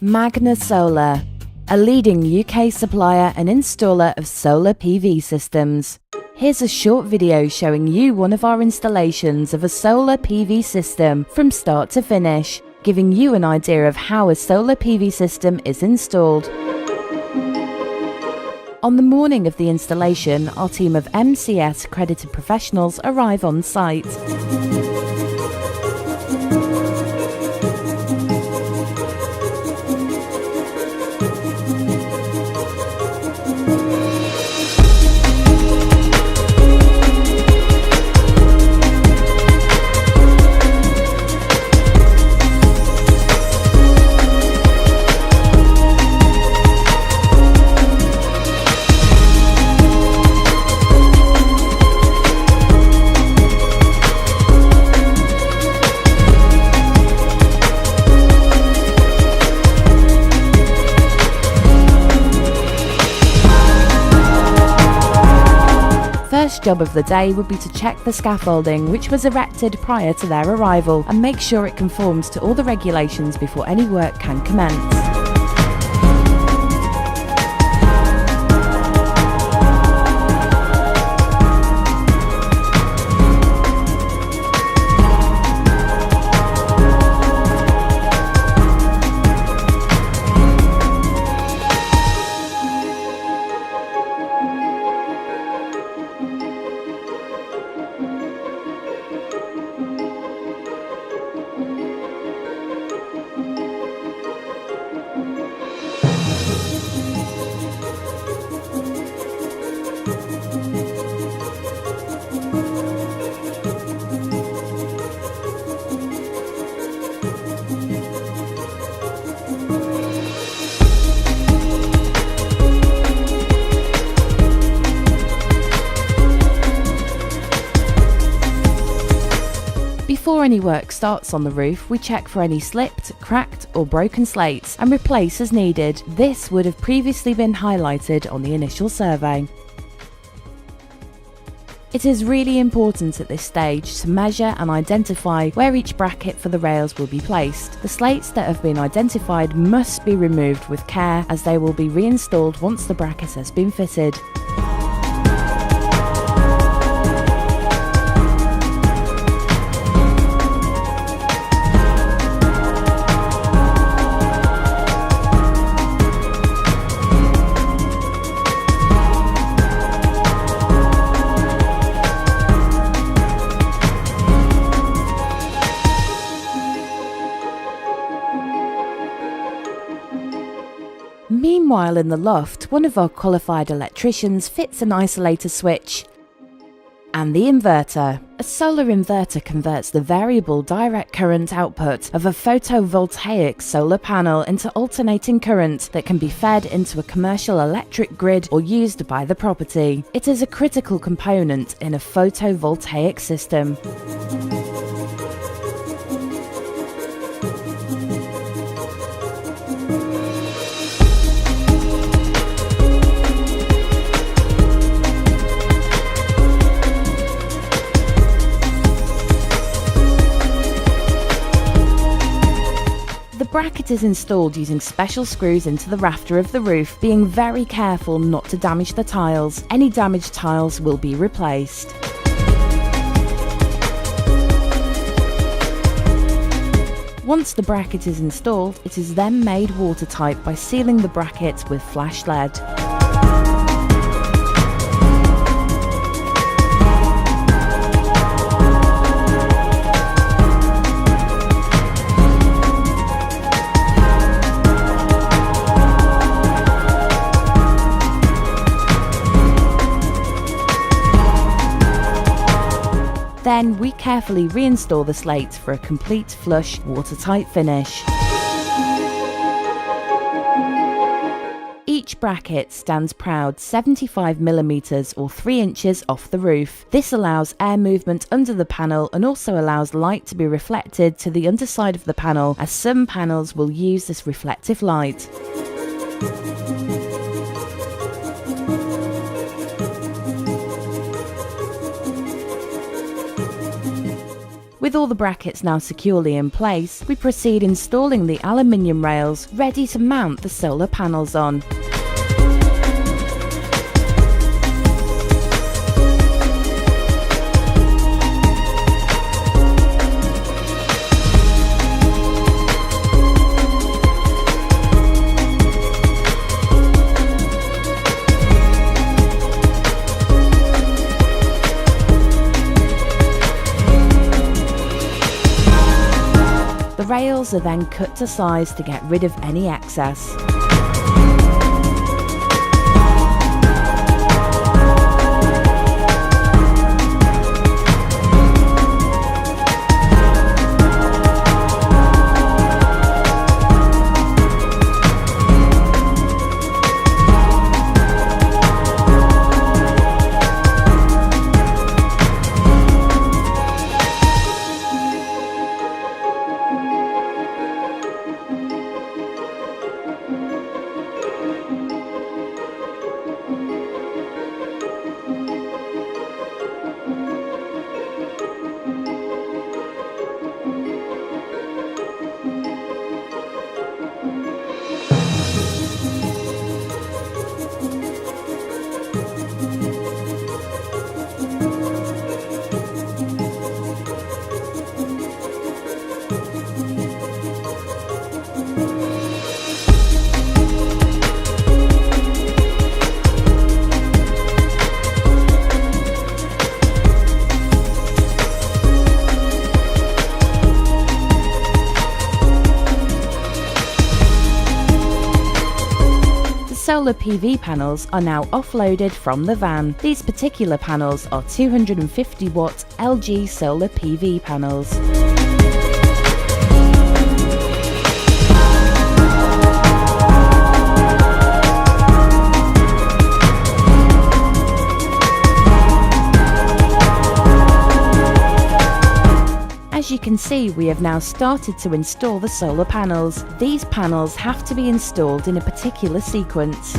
Magna Solar, a leading UK supplier and installer of solar PV systems. Here's a short video showing you one of our installations of a solar PV system from start to finish, giving you an idea of how a solar PV system is installed. On the morning of the installation, our team of MCS accredited professionals arrive on site. First job of the day would be to check the scaffolding, which was erected prior to their arrival, and make sure it conforms to all the regulations before any work can commence. Before any work starts on the roof, we check for any slipped, cracked or broken slates and replace as needed. This would have previously been highlighted on the initial survey. It is really important at this stage to measure and identify where each bracket for the rails will be placed. The slates that have been identified must be removed with care, as they will be reinstalled once the bracket has been fitted. Meanwhile, in the loft, one of our qualified electricians fits an isolator switch and the inverter. A solar inverter converts the variable direct current output of a photovoltaic solar panel into alternating current that can be fed into a commercial electric grid or used by the property. It is a critical component in a photovoltaic system. The bracket is installed using special screws into the rafter of the roof, being very careful not to damage the tiles. Any damaged tiles will be replaced. Once the bracket is installed, it is then made watertight by sealing the bracket with flash lead. Then we carefully reinstall the slate for a complete flush, watertight finish. Each bracket stands proud 75mm or 3 inches off the roof. This allows air movement under the panel and also allows light to be reflected to the underside of the panel, as some panels will use this reflective light. With all the brackets now securely in place, we proceed installing the aluminium rails ready to mount the solar panels on. The rails are then cut to size to get rid of any excess. Solar PV panels are now offloaded from the van. These particular panels are 250 watt LG solar PV panels. As you can see, we have now started to install the solar panels. These panels have to be installed in a particular sequence.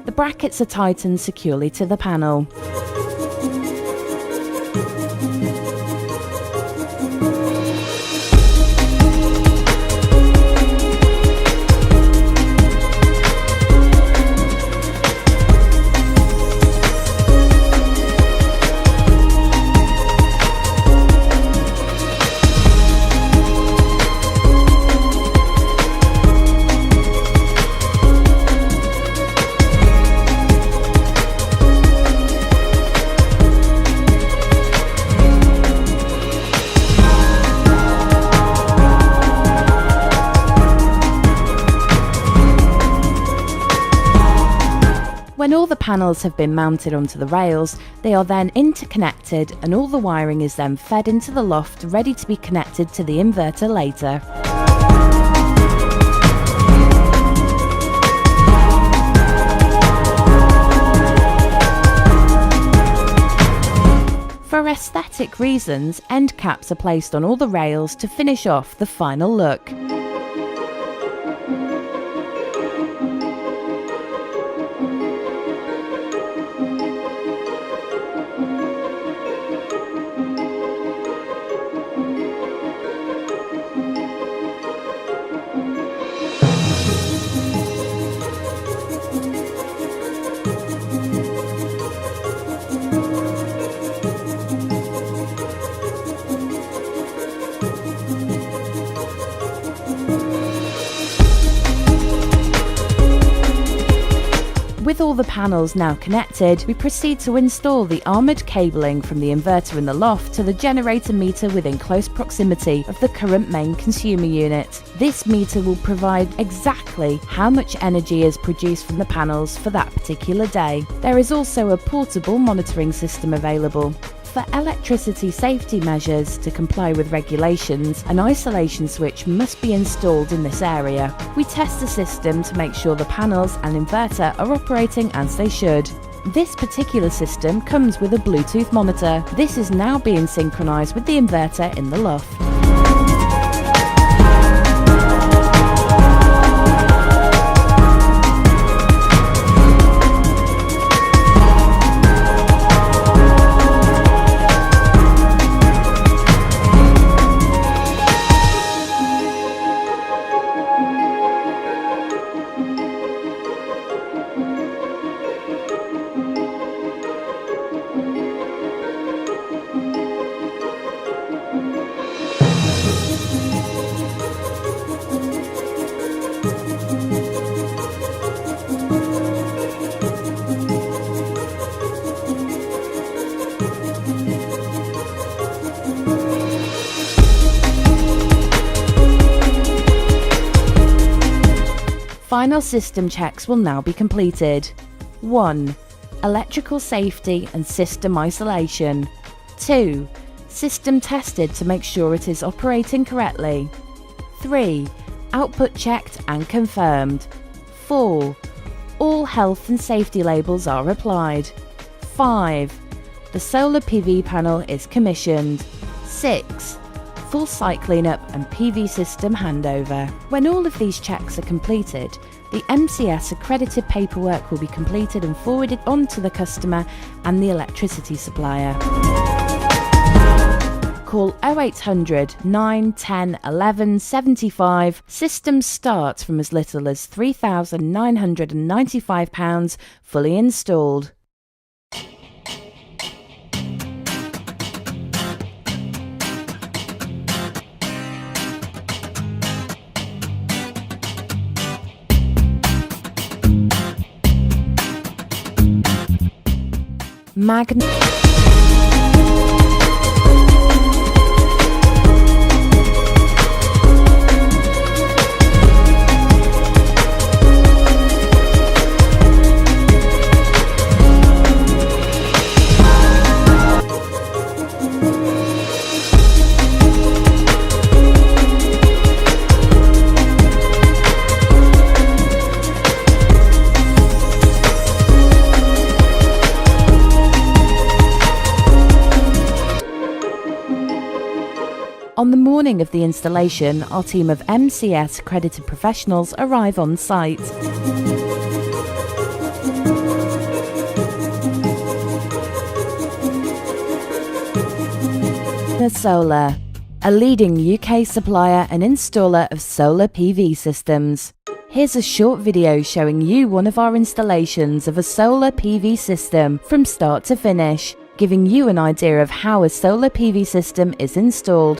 The brackets are tightened securely to the panel. When all the panels have been mounted onto the rails, they are then interconnected and all the wiring is then fed into the loft ready to be connected to the inverter later. For aesthetic reasons, end caps are placed on all the rails to finish off the final look. With all the panels now connected, we proceed to install the armoured cabling from the inverter in the loft to the generator meter within close proximity of the current main consumer unit. This meter will provide exactly how much energy is produced from the panels for that particular day. There is also a portable monitoring system available. For electricity safety measures to comply with regulations, an isolation switch must be installed in this area. We test the system to make sure the panels and inverter are operating as they should. This particular system comes with a Bluetooth monitor. This is now being synchronized with the inverter in the loft. Final system checks will now be completed. 1. Electrical safety and system isolation. 2. System tested to make sure it is operating correctly. 3. Output checked and confirmed. 4. All health and safety labels are applied. 5. The solar PV panel is commissioned. 6. Full site cleanup and PV system handover. When all of these checks are completed, the MCS accredited paperwork will be completed and forwarded on to the customer and the electricity supplier. Call 0800 9 10 11 75. Systems start from as little as £3,995, fully installed. Magna. On the morning of the installation, our team of MCS accredited professionals arrive on site. Magna Solar, a leading UK supplier and installer of solar PV systems. Here's a short video showing you one of our installations of a solar PV system from start to finish, giving you an idea of how a solar PV system is installed.